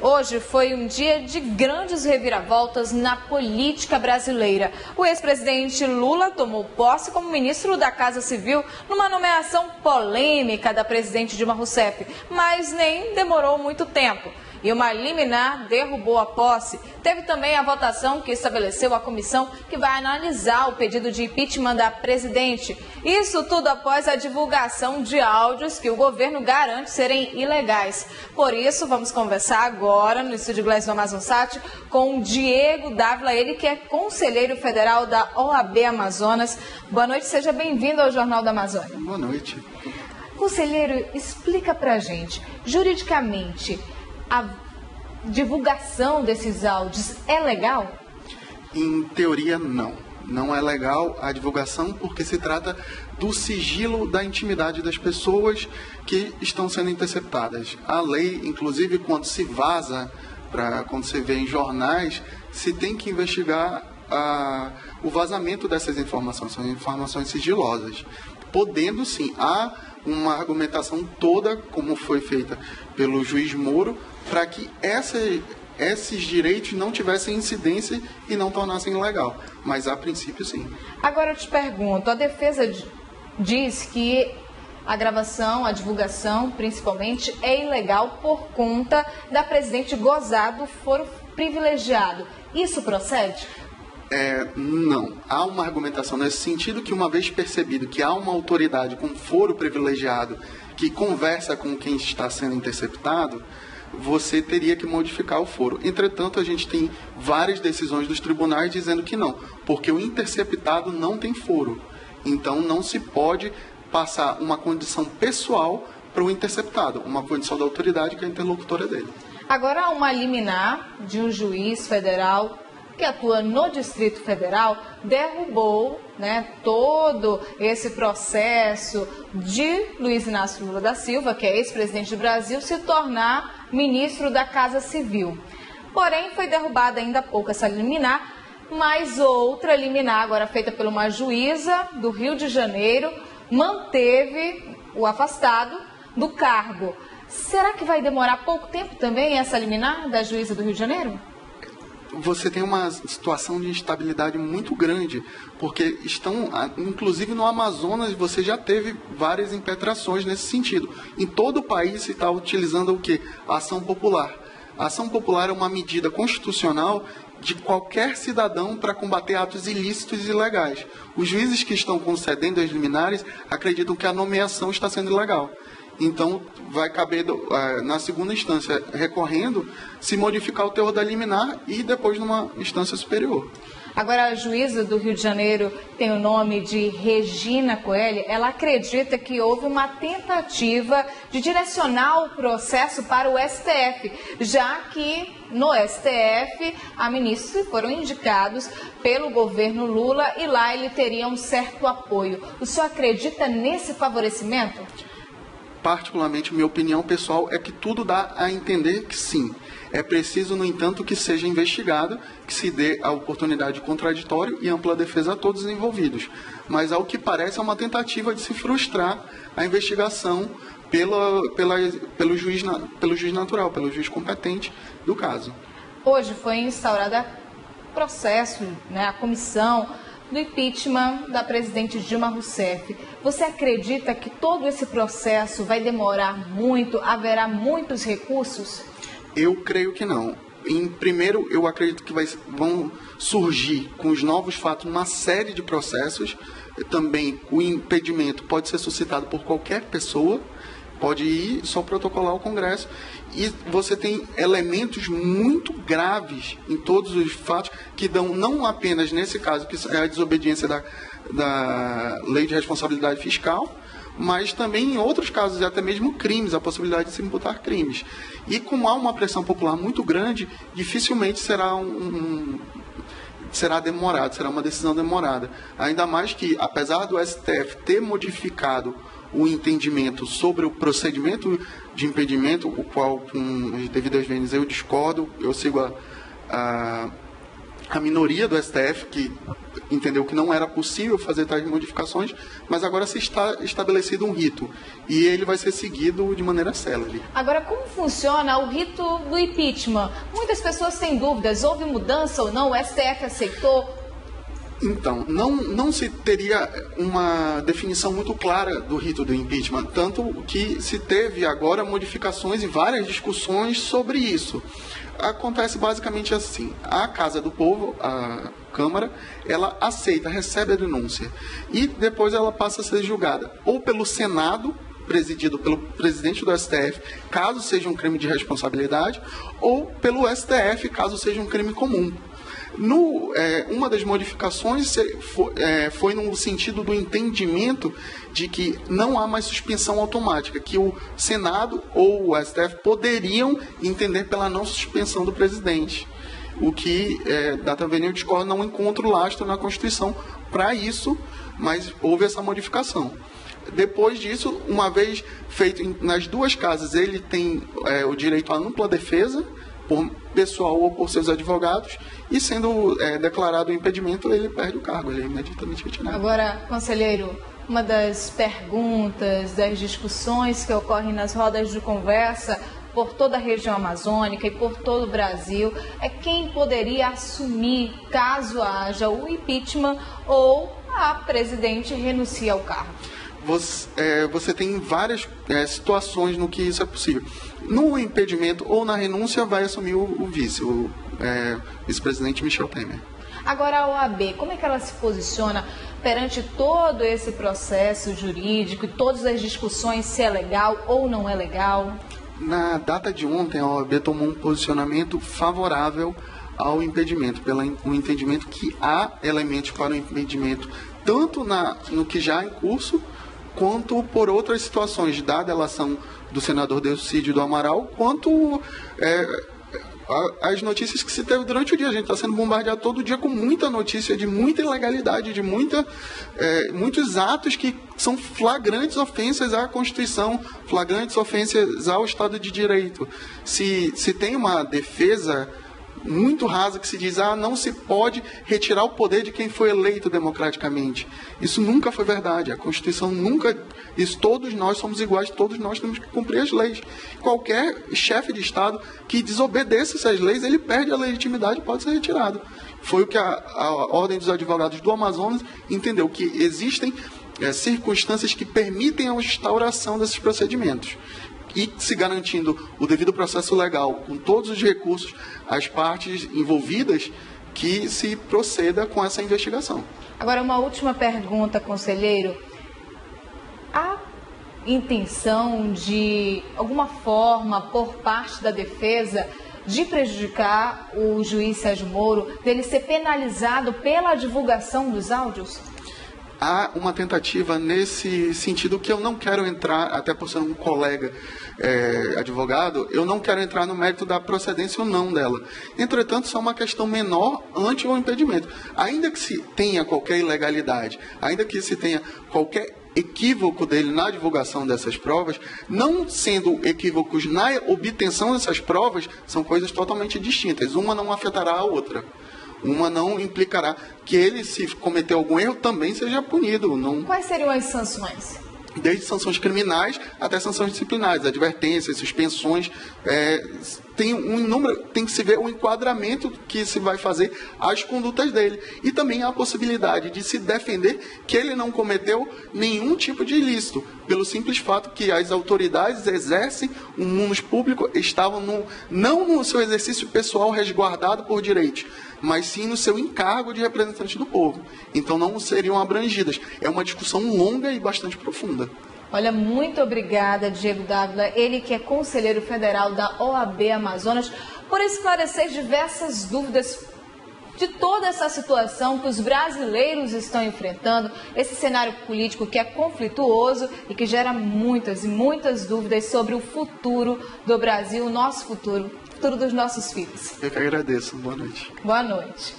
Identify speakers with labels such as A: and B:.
A: Hoje foi um dia de grandes reviravoltas na política brasileira. O ex-presidente Lula tomou posse como ministro da Casa Civil numa nomeação polêmica da presidente Dilma Rousseff, mas nem demorou muito tempo. E uma liminar derrubou a posse. Teve também a votação que estabeleceu a comissão que vai analisar o pedido de impeachment da presidente. Isso tudo após a divulgação de áudios que o governo garante serem ilegais. Por isso, vamos conversar agora no estúdio Gleison Amazonsat com o Diego Dávila, ele que é conselheiro federal da OAB Amazonas. Boa noite, seja bem-vindo ao Jornal da Amazônia.
B: Boa noite.
A: Conselheiro, explica pra gente, juridicamente, a divulgação desses áudios é legal?
B: Em teoria, não. Não é legal a divulgação porque se trata do sigilo da intimidade das pessoas que estão sendo interceptadas. A lei, inclusive, quando se vaza, quando se vê em jornais, se tem que investigar o vazamento dessas informações. São informações sigilosas. Podendo, sim, há uma argumentação toda, como foi feita pelo juiz Moro, para que esses direitos não tivessem incidência e não tornassem ilegal. Mas, a princípio, sim.
A: Agora eu te pergunto, a defesa diz que a gravação, a divulgação, principalmente, é ilegal por conta da presidente gozar do foro privilegiado. Isso procede?
B: Não. Há uma argumentação nesse sentido que, uma vez percebido que há uma autoridade com foro privilegiado que conversa com quem está sendo interceptado, você teria que modificar o foro. Entretanto, a gente tem várias decisões dos tribunais dizendo que não, porque o interceptado não tem foro. Então, não se pode passar uma condição pessoal para o interceptado, uma condição da autoridade que é a interlocutora dele.
A: Agora, há uma liminar de um juiz federal que atua no Distrito Federal, derrubou, todo esse processo de Luiz Inácio Lula da Silva, que é ex-presidente do Brasil, se tornar ministro da Casa Civil. Porém, foi derrubada ainda há pouco essa liminar, mas outra liminar, agora feita por uma juíza do Rio de Janeiro, manteve o afastado do cargo. Será que vai demorar pouco tempo também essa liminar da juíza do Rio de Janeiro?
B: Você tem uma situação de instabilidade muito grande, porque inclusive no Amazonas, você já teve várias impetrações nesse sentido. Em todo o país se está utilizando o quê? A ação popular. A ação popular é uma medida constitucional de qualquer cidadão para combater atos ilícitos e ilegais. Os juízes que estão concedendo as liminares acreditam que a nomeação está sendo ilegal. Então, vai caber, na segunda instância, recorrendo, se modificar o teor da liminar e depois numa instância superior.
A: Agora, a juíza do Rio de Janeiro tem o nome de Regina Coelho. Ela acredita que houve uma tentativa de direcionar o processo para o STF, já que no STF, a ministros foram indicados pelo governo Lula e lá ele teria um certo apoio. O senhor acredita nesse favorecimento?
B: Particularmente, minha opinião pessoal é que tudo dá a entender que sim. É preciso, no entanto, que seja investigado, que se dê a oportunidade de contraditório e ampla defesa a todos os envolvidos. Mas, ao que parece, é uma tentativa de se frustrar a investigação pelo juiz natural, pelo juiz competente do caso.
A: Hoje foi instaurada processo, a comissão do impeachment da presidente Dilma Rousseff. Você acredita que todo esse processo vai demorar muito, haverá muitos recursos?
B: Eu creio que não. Primeiro, eu acredito que vão surgir com os novos fatos uma série de processos. Também o impedimento pode ser suscitado por qualquer pessoa, pode ir só protocolar ao Congresso. E você tem elementos muito graves em todos os fatos que dão, não apenas nesse caso, que é a desobediência da lei de responsabilidade fiscal, mas também em outros casos, até mesmo crimes, a possibilidade de se imputar crimes. E como há uma pressão popular muito grande, dificilmente será demorado, será uma decisão demorada. Ainda mais que, apesar do STF ter modificado o entendimento sobre o procedimento de impedimento, o qual, devido às vezes, eu discordo, eu sigo a minoria do STF, que entendeu que não era possível fazer tais modificações, mas agora se está estabelecido um rito, e ele vai ser seguido de maneira célere.
A: Agora, como funciona o rito do impeachment? Muitas pessoas têm dúvidas, houve mudança ou não? O STF aceitou?
B: Então, não se teria uma definição muito clara do rito do impeachment, tanto que se teve agora modificações e várias discussões sobre isso. Acontece basicamente assim: a Casa do Povo, a Câmara, ela aceita, recebe a denúncia e depois ela passa a ser julgada ou pelo Senado, presidido pelo presidente do STF, caso seja um crime de responsabilidade, ou pelo STF, caso seja um crime comum. Uma das modificações foi no sentido do entendimento de que não há mais suspensão automática, que o Senado ou o STF poderiam entender pela não suspensão do presidente. O que, data vênia, eu discordo, não encontro lastro na Constituição para isso, mas houve essa modificação. Depois disso, uma vez feito nas duas casas, ele tem o direito à ampla defesa, por pessoal ou por seus advogados, e sendo declarado o impedimento, ele perde o cargo, ele é imediatamente retirado.
A: Agora, conselheiro, uma das perguntas, das discussões que ocorrem nas rodas de conversa por toda a região amazônica e por todo o Brasil é quem poderia assumir caso haja o impeachment ou a presidente renuncia ao cargo.
B: Você tem várias situações no que isso é possível. No impedimento ou na renúncia vai assumir o vice, o vice-presidente Michel Temer.
A: Agora a OAB, como é que ela se posiciona perante todo esse processo jurídico e todas as discussões se é legal ou não é legal?
B: Na data de ontem, a OAB tomou um posicionamento favorável ao impedimento, pelo entendimento que há elementos para o impedimento, tanto no que já é em curso, quanto por outras situações, da delação do senador Delcídio do Amaral, quanto as notícias que se teve durante o dia. A gente está sendo bombardeado todo dia com muita notícia de muita ilegalidade, de muitos atos que são flagrantes ofensas à Constituição, flagrantes ofensas ao Estado de Direito. Se tem uma defesa muito rasa que se diz, não se pode retirar o poder de quem foi eleito democraticamente. Isso nunca foi verdade. A Constituição nunca diz, todos nós somos iguais, todos nós temos que cumprir as leis. Qualquer chefe de Estado que desobedeça essas leis, ele perde a legitimidade e pode ser retirado. Foi o que a Ordem dos Advogados do Amazonas entendeu, que existem circunstâncias que permitem a instauração desses procedimentos. E se garantindo o devido processo legal, com todos os recursos, as partes envolvidas, que se proceda com essa investigação.
A: Agora, uma última pergunta, conselheiro. Há intenção de, alguma forma, por parte da defesa, de prejudicar o juiz Sérgio Moro, dele ser penalizado pela divulgação dos áudios?
B: Há uma tentativa nesse sentido que eu não quero entrar, até por ser um colega advogado, eu não quero entrar no mérito da procedência ou não dela. Entretanto, isso é uma questão menor ante o impedimento. Ainda que se tenha qualquer ilegalidade, ainda que se tenha qualquer equívoco dele na divulgação dessas provas, não sendo equívocos na obtenção dessas provas, são coisas totalmente distintas. Uma não afetará a outra. Uma não implicará que ele, se cometer algum erro, também seja punido. Não...
A: Quais seriam as sanções?
B: Desde sanções criminais até sanções disciplinares, advertências, suspensões. Tem que se ver o enquadramento que se vai fazer às condutas dele. E também há a possibilidade de se defender que ele não cometeu nenhum tipo de ilícito, pelo simples fato que as autoridades exercem um munus público, estavam não no seu exercício pessoal resguardado por direitos, mas sim no seu encargo de representante do povo. Então não seriam abrangidas. É uma discussão longa e bastante profunda.
A: Olha, muito obrigada, Diego Dávila, ele que é conselheiro federal da OAB Amazonas, por esclarecer diversas dúvidas de toda essa situação que os brasileiros estão enfrentando, esse cenário político que é conflituoso e que gera muitas e muitas dúvidas sobre o futuro do Brasil, o nosso futuro, o futuro dos nossos filhos.
B: Eu que agradeço. Boa noite.
A: Boa noite.